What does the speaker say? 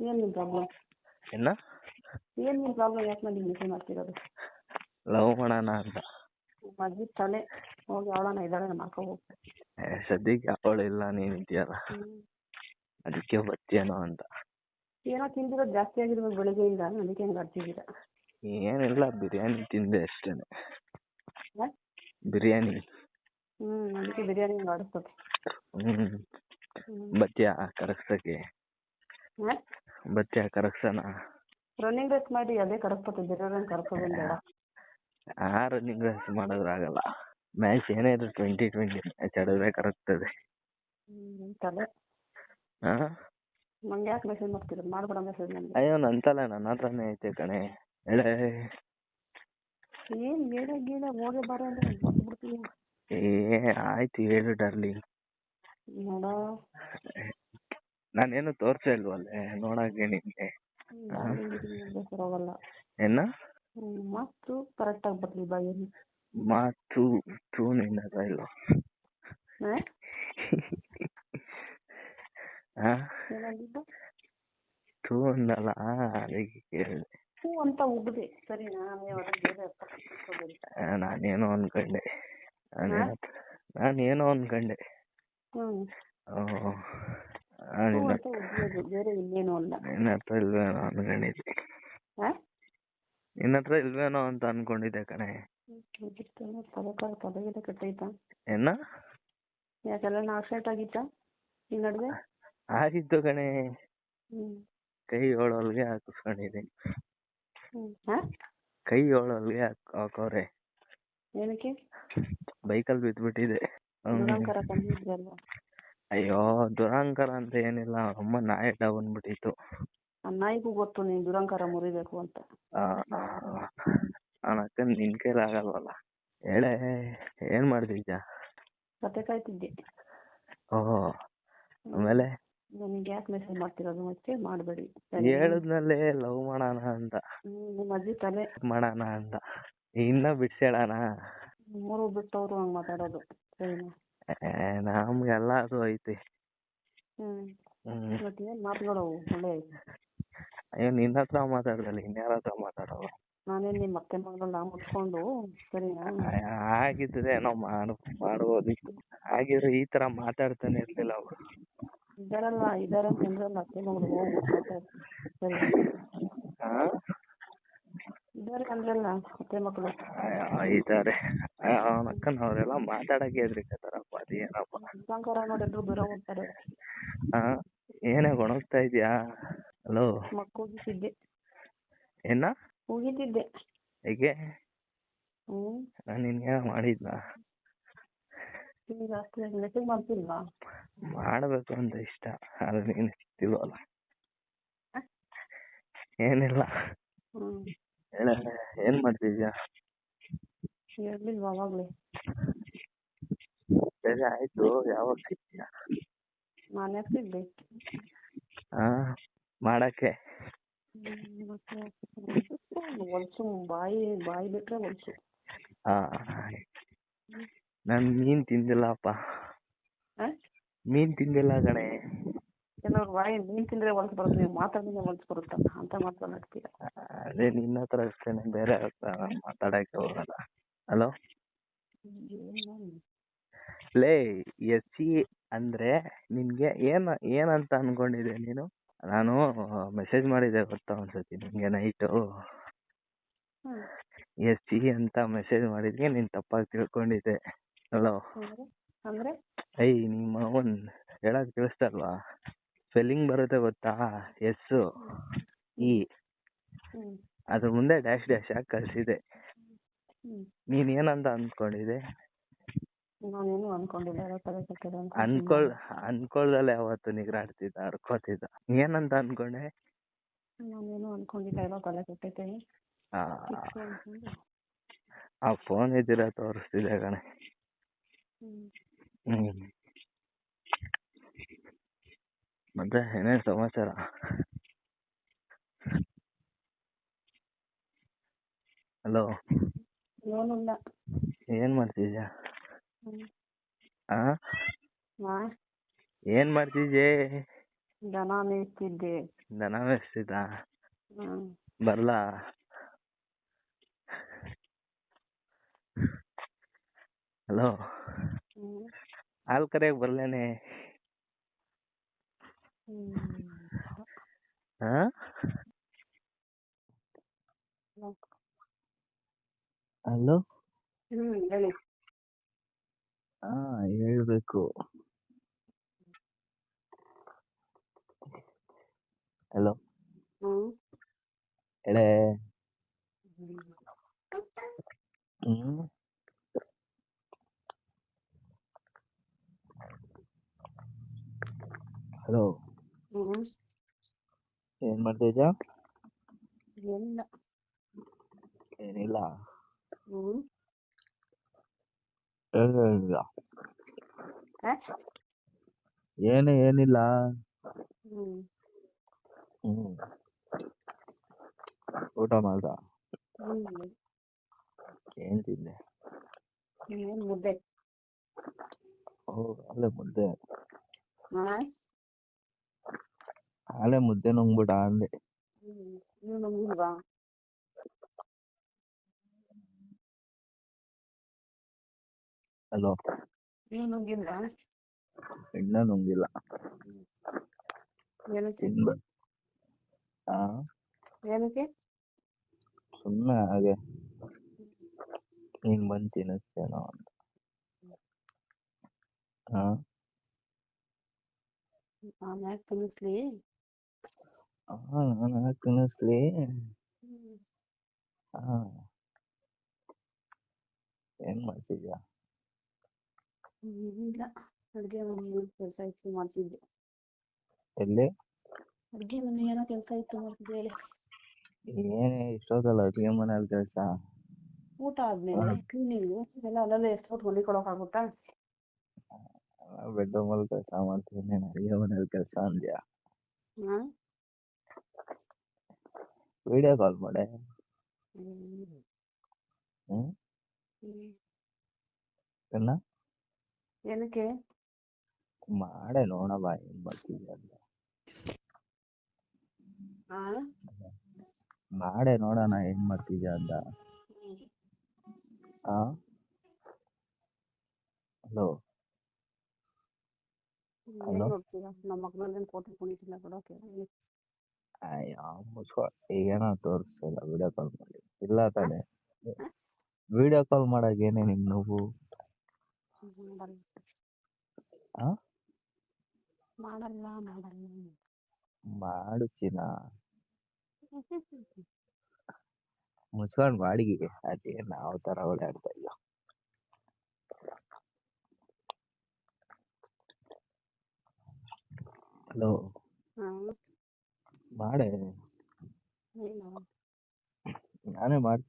ಏನ್ ನಿನ್ ಪ್ರಾಬ್ಲಮ್? ಏನ ಏನ್ ನಿನ್ ಪ್ರಾಬ್ಲಮ್? ಯಾಕೆ ನನಗೆ ಮೆಸೇಜ್ ಮಾಡ್ತಿರೋದು? ಲವ್ ಮಾಡೋಣ ಅಂತ. ಮದ್ವೆ ತಲೆ ಹೋಗಿ ಅವಳನ್ನ ಇದ್ದಾಳೆ ಮಾಡ್ಕೊ ಹೋಗು. ಸದ್ಯಕ್ಕೆ ಅವಳು ಇಲ್ಲ, ನೀನ್ ಇದೆಯಲ್ಲ, ಅದಕ್ಕೆ ಬರ್ತೀಯನೋ ಅಂತ. ಏನೋ ತಿಂದಿರೋದು ಜಾಸ್ತಿ ಆಗಿರ್ಬೋದು ಬೆಳಿಗ್ಗೆಯಿಂದ, ಅದಕ್ಕೆ ಹೆಂಗೆ ಆಡ್ತಿದ್ದೀರಾ? ಏನಿಲ್ಲ, ಬಿರಿಯಾನಿ ತಿಂದೆ ಅಷ್ಟೇನೆ. ಬಿರಿಯಾನಿ. ಅದಕ್ಕೆ ಬಿರಿಯಾನಿ ಹಿಂಗೆ ಆಡಿಸ್ತದೆ. ಬತ್ತೀಯಾ ಕರಗ್ಸಕ್ಕೆ? ಬತ್ತೀಯಾ ಕರಗ್ಸನ? ರನ್ನಿಂಗ್ ರೇಸ್ ಮಾಡಿ ಅದೇ ಕರಗ್ತದೆ, ಬೇರೆಯವ್ರನ್ನ ಕರಗ್ಸೋದೇನು ಬೇಡ. Running race ಮಾಡೋದ್ರಾಗಲ್ಲ. ಮ್ಯಾಚ್ ಏನೇ ಇದ್ರು 2020 ಮ್ಯಾಚ್ ಆಡಿದ್ರೆ ಕರಗ್ತದೆ. ತಲೆ ಹಾ, ನಂಗೆ ಯಾಕೆ ಮೆಸೇಜ್ ಮಾಡ್ತಿರೋದು? ಮಾಡ್ಬೇಡ ಮೆಸೇಜ್ ನನಗೆ. ಅಯ್ಯೋ ನಂತಲ್ಲ, ನನ್ನ ಹತ್ರನೇ ಐತೆ ಕಣೆ. ಹೇಳೇ ಏನ್ ಹೇಳ ಗೀಳ ಹೋಗೇ ಬಾರ ಅಂದ್ರೆ ಬಿಡ್ತೀನಿ. ಆಯ್ತು ಹೇಳು ಡಾರ್ಲಿಂಗ್. ನೋಡ, ನಾನೇನು ತೋರ್ಸ ಇಲ್ವಲ್ಲೇ ನೋಡಕ್ಕೆ ನಿನ್ಗೆ. ಹೋಗಲ್ಲ ಏನ ಮಾತು ಕರೆಕ್ಟ್ ಆಗಿ ಬರ್ಲಿ ಬಾಯಲ್ಲಿ. ಮಾತು ತೂ ನಿನ್ನದ ಇಲ್ಲ. ತೂ ಅನ್ನಲ್ಲ, ಅದಕ್ಕೆ ಕೇಳಿದೆ. ಹೂ ಅಂತ ಉಗ್ದೆ ಸರಿನಾ? ನಾನೇನೋ ಅನ್ಕೊಂಡೆ. ನಾನೇನೋ ಅನ್ಕೊಂಡೆ. ಬೇರೆ ಇನ್ನೇನು ಅಲ್ಲ. ನಿನ್ನ ಹತ್ರ ಇಲ್ವೇನೋ ಅನ್ಕೊಂಡಿದ್ದೆ. ನಿನ್ನ ಹತ್ರ ಇಲ್ವೇನೋ ಅಂತ ಅನ್ಕೊಂಡಿದ್ದೆ ಕಣೆ. ತಲೆಗಿದ ಕೆಟ್ಟೈತಾ? ಏನ ಯಾಕೆಲ್ಲ ಆಕ್ಸಿಡೆಂಟ್ ಆಗಿತ್ತಾ ಈ ನಡುವೆ? ಆಗಿತ್ತು ಕಣೆ. ಕೈ ಏಳೋಲ್ಗೆ ಹಾಕಿಸ್ಕೊಂಡಿದ್ದೀನಿ. ಕೈ ಏಳೋಲ್ಗೆ ಹಾಕೋರೆ. ಏನಕ್ಕೆ? ಬೈಕಲ್ಲಿ ಬಿದ್ಬಿಟ್ಟಿದೆ. ಅಯ್ಯೋ ದುರಂಕಾರ ಅಂತ ಏನಿಲ್ಲ, ಅಮ್ಮ ನಾಯಿ ಅಡ್ಡ ಬಂದ್ಬಿಟ್ಟಿತ್ತು. ನಾಯಿಗೂ ಗೊತ್ತು ನೀನ್ ದುರಂಕಾರ ಮುರಿಬೇಕು ಅಂತ. ಅಕ್ಕ ನಿನ್ ಕೈಲಿ ಆಗಲ್ವಲ್ಲ. ಹೇಳೆ, ಏನ್ ಮಾಡ್ತಿದ್ಯಾ? ಕತೆ ಕಾಯ್ತಿದ್ದೆ. ಓಹೋ, ಆಮೇಲೆ ನನಗೆ ಯಾಕೆ ಮೆಸೇಜ್ ಮಾಡ್ತಿರೋದು? ಮತ್ತೆ ಮಾಡಬೇಡಿ. ಹೇಳದ್ನಲ್ಲೇ ಲವ್ ಮಾಡೋಣ ಅಂತ. ನಿಮ್ಮ ಅಜ್ಜಿ ತಲೆ ಮಾಡೋಣ ಅಂತ. ಇನ್ನ ಬಿಡ್ಸೇಳಣ? ಮೂರು ಬಿಟ್ಟವ್ರು ಹಂಗ್ ಮಾತಾಡೋದು ಸರಿನಾ? ನಮ್ಗೆಲ್ಲ ಅದು ಐತಿ. ಮಾತುಗಳು ಒಳ್ಳೆ. ಅಯ್ಯೋ ನಿನ್ನ ಹತ್ರ ಮಾತಾಡ್ದಲ್ಲ ಇನ್ಯಾರ ಹತ್ರ ಮಾತಾಡೋದು? ನಾನೇನ್ ನಿಮ್ಮ ಮತ್ತೆ ಮಗಳನ್ನ ಮುಚ್ಕೊಂಡು ಸರಿನಾ? ಆಗಿದ್ರೆ ಏನೋ ಮಾಡ್ಬೋದಿತ್ತು. ಆಗಿದ್ರೆ ಈ ತರ ಮಾತಾಡ್ತಾನೆ ಇರ್ಲಿಲ್ಲ ಅವ್ರು. ಇದಾರ ಅಂತಂದ್ರಲ್ಲ ಅತ್ತೆ ಮಗಳು, ಹೋಗ್ಬಿಟ್ಟು ಮಾತಾಡ್ತಾರೆ ಸರಿನಾ? ಇದಾರೆ ಅಂದ್ರಲ್ಲ ಅತ್ತೆ ಮಕ್ಕಳು. ಇದಾರೆ ಅವನಕ್ಕನ ಅವರೆಲ್ಲ ಮಾತಾಡಕ್ಕೆ ಹೆದ್ರಿಕತಾರಪ್ಪ. ಅದೇನಪ್ಪ ಸಂಕಾರ ನೋಡಿದ್ರು ದೂರ ಹೋಗ್ತಾರೆ. ಏನೇ ಗೊಣಗ್ತಾ ಇದ್ಯಾ? ಹಲೋ, ಹೋಗಿತಿದ್ದೆ. ಏನ ಹೋಗಿತಿದ್ದೆ? ಹೇಗೆ? ನಾನು ನಿನ್ಗೆ ಮಾಡಿದ್ನ? ಮೆಸೇಜ್ ಮಾಡ್ತಿಲ್ವಾ? ಮಾಡ್ಬೇಕು ಅಂತ ಇಷ್ಟ, ಆದ್ರೆ ನೀನು ಸಿಗ್ತಿಲ್ವಲ್ಲ. ಏನಿಲ್ಲ, ಹೇಳ ಏನ್ ಮಾಡ್ತಿದ್ಯಾ? ಹೇಳಿಲ್ವಾ ಅವಾಗ್ಲೇ? ಸರಿ ಆಯ್ತು, ಯಾವಾಗ ಸಿಗ್ತೀಯಾ? ನಾನು ಯಾಕೆ ಸಿಗ್ಲಿ? ಮಾಡಕ್ಕೆ ಹೊಲ್ಸು ಬಾಯಿ ಬಿಟ್ರೆ ಹೊಲ್ಸು. ನಾನು ಮೀನ್ ತಿಂದಿಲ್ಲಪ್ಪ. ಮೀನ್ ತಿಂದಿಲ್ಲ ಕಣೆ. ಕೆಲವ್ರು ಬಾಯಿ ಮೀನ್ ತಿಂದ್ರೆ ಹೊಲ್ಸು ಬರುತ್ತೆ, ನೀವು ಮಾತಾಡಿದ್ರೆ ಹೊಲ್ಸು ಬರುತ್ತಲ್ಲ ಅಂತ ಮಾತಾಡ್ತೀರ. ಅದೇ ನಿನ್ನ ಹತ್ರ ಅಷ್ಟೇನೆ, ಬೇರೆ ಮಾತಾಡಕ್ಕೆ ಹೋಗಲ್ಲ. ಹಲೋ ಲೇ, ಎಸ್ಸಿ ಅಂದ್ರೆ ನಿನ್ಗೆ ಏನಂತ ಅನ್ಕೊಂಡಿದ್ದೆ ನೀನು? ನಾನು ಮೆಸೇಜ್ ಮಾಡಿದ್ದೆ ಗೊತ್ತಾ ಒಂದ್ಸತಿ ನಿನ್ಗೆ ನೈಟು. ಎಸ್ಸಿ ಅಂತ ಮೆಸೇಜ್ ಮಾಡಿದ್ಗೆ ನೀನ್ ತಪ್ಪಾಗಿ ತಿಳ್ಕೊಂಡಿದ್ದೆ. ಹಲೋ ಅಂದ್ರೆ ನಿಮ್ಮ ಅವನ್ ಹೇಳೋದ್ ಕೇಳಿಸ್ತಲ್ವಾ? ಸ್ಪೆಲ್ಲಿಂಗ್ ಬರುತ್ತೆ ಗೊತ್ತಾ? ಎಸ್ ಇ ಅದ್ರ ಮುಂದೆ ಡ್ಯಾಶ್ ಡ್ಯಾಶ್ ಆಗಿ ಕಳ್ಸಿದೆ. ನೀನ್ ಏನಂತ ಅನ್ಕೊಂಡಿದ್ದೆ? ನಾನೇನು ಅನ್ಕೊಂಡಿಲ್ಲ. ಅನ್ಕೊಳ್ದಲ್ಲ ಯಾವತ್ತು ನಿಗ್ರಾಡ್ತಿದ್ದ, ಅರ್ಕೋತಿದ್ದ. ಏನಂತ ಅನ್ಕೊಂಡೆ? ನಾನೇನು ಅನ್ಕೊಂಡಿಲ್ಲ, ಏನೋ ತಲೆ ಕೆಟ್ಟೈತೆ. ಆ ಫೋನ್ ಇದ್ದೀರ ತೋರಿಸ್ತಿದ್ದೆ ಕಣೆ. ಮತ್ತೆ ಏನೇನ್ ಸಮಾಚಾರ? ಹಲೋ, ಏನಿಲ್ಲ. ಏನ್ ಮಾಡ್ತಿದ್ಯಾ? ಏನ್ ಮಾಡ್ತಿದ್ಯೆ? ದನ ಮೇಯ್ತಿದ್ದೆ. ದನ ಮೇಯಿಸ್ತಿದ್ದ? ಹ್ಮ್. ಬರ್ಲಾ? ಹಲೋ, ಹ್ಮ್. ಹಾಲ್ ಕರೆಯಕ್ ಬರ್ಲೇನೆ? ಹಾ? ಹಲೋ, ಹೇಳಿ. ಹಾ ಹೇಳ್ಬೇಕು. ಹಲೋ ಹ್ಮ್. ಹೇಳೇ. ಹ್ಮ್. ಹಲೋ, ಹ್ಮ್. ಏನ್ ಮಾಡ್ತಿದ್ಯಾ? ಏನಿಲ್ಲ. ಏನಿಲ್ಲ? ಹ್ಮ್. ಏನಿಲ್ಲ? ಏನಿಲ್ಲ? ಹ್ಮ್. ಹ್ಮ್. ಊಟ ಮಾಡ್ದ? ಹ್ಮ್. ಏನ್ ತಿಂದೆ? ಮುದ್ದೆ. ಅಲ್ಲೇ ಮುದ್ದೆ? ಹಾ? ಅಲ್ಲೇ ಮುದ್ದೆ ನುಂಗ್ಬಿಟ್ಟ ಅಂದೆ. ನೀವು ನುಂಗಿಲ್ವಾ? ಹಲೋ, ನೀವು ನುಂಗಿಲ್ವಾ? ಇನ್ನ ನುಂಗಿಲ್ಲ. ಏನಕ್ಕೆ? ತಿನ್ಬೇಕು. ಹಾ? ಏನಕ್ಕೆ? ಸುಮ್ಮನೆ ಹಾಗೆ ನೀನ್ ಬಂದು ತಿನ್ನಿಸ್ತೇನೋ ಅಂತ. ಹಾ? ನಾನು ಯಾಕೆ ತಿನ್ನಿಸ್ಲಿ? ನಾನು ಯಾಕೆ ತಿನ್ನಿಸ್ಲಿ? ಹಾ. ಏನ್ ಮಾಡ್ತಿದ್ಯಾ? ಇಲ್ಲ, ಅಡುಗೆ ಮನೆ ಕೆಲಸ ಇತ್ತು ಮಾಡ್ತಿದ್ದೆ. ಎಲ್ಲಿ? ಅಡುಗೆ ಮನೆ ಏನೋ ಕೆಲಸ ಇತ್ತು ಮಾಡ್ತಿದ್ದೆ. ಹೇಳಿ. ಏನೇ ಇಷ್ಟೊತ್ತಲ್ಲ ಅಡುಗೆ ಮನೇಲಿ ಕೆಲಸ? ಊಟ ಆದ್ಮೇಲೆ ಕ್ಲೀನಿಂಗು ಎಲ್ಲ ಅಲ್ಲಲ್ಲೇ ಎಸ್ಬಿಟ್ಟು ಹೊಲಿಕೊಳಕ್ಕಾಗುತ್ತಾ? ಬೆಡ್ರೂಮಲ್ಲಿ ಕೆಲಸ ಮಾಡ್ತೀನಿ, ಅಡುಗೆ ಮನೇಲಿ ಕೆಲಸ ಅಂದ್ಯಾ? ಹಾ? ವಿಡಿಯೋ ಕಾಲ್ ಮಾಡೆ. ಹ್ಮ್. ಏನ? ಏನಕ್ಕೆ? ಮಾಡೆ ನೋಡಮ್ಮ ಏನ್ ಮಾಡ್ತಿದ್ಯಾ ಅಂತ. ಹಾ? ಮಾಡೆ ನೋಡೋಣ ಏನ್ ಮಾಡ್ತಿದ್ಯಾ ಅಂತ. ಹಾ? ಹಲೋ. ಏನ್ ಹಲೋ. ನೋಡ್ತೀರಾ? ನಮ್ಮ ಮಗನಲ್ಲಿ ಫೋಟೋ ಕುಣಿತಿಲ್ಲ ಕೊಡೋಕೆ. ಅಯ್ಯೋ ಮುಚ್ಕೊ. ಈಗೇನೋ ತೋರಿಸ್ತಿಲ್ಲ ವಿಡಿಯೋ ಕಾಲ್ ಮಾಡಿ. ಇಲ್ಲ ತಾನೆ? ವಿಡಿಯೋ ಕಾಲ್ ಮಾಡಾಗ ಏನೇ ನಿಮ್ ನೋವು? ಹಾ? ಮಾಡಲ್ಲ. ಮಾಡು ಚಿನ್ನ. ಮುಚ್ಕೊಂಡು ಬಾಡಿಗೆ ಅದೇನು ಯಾವ ಥರ ಓಡಾಡ್ತಾ ಇಲ್ಲ. ಹಲೋ. ಮಾಡೆ. ಏನು? ನಾನೇ ಮಾಡ್ತೀನಿ.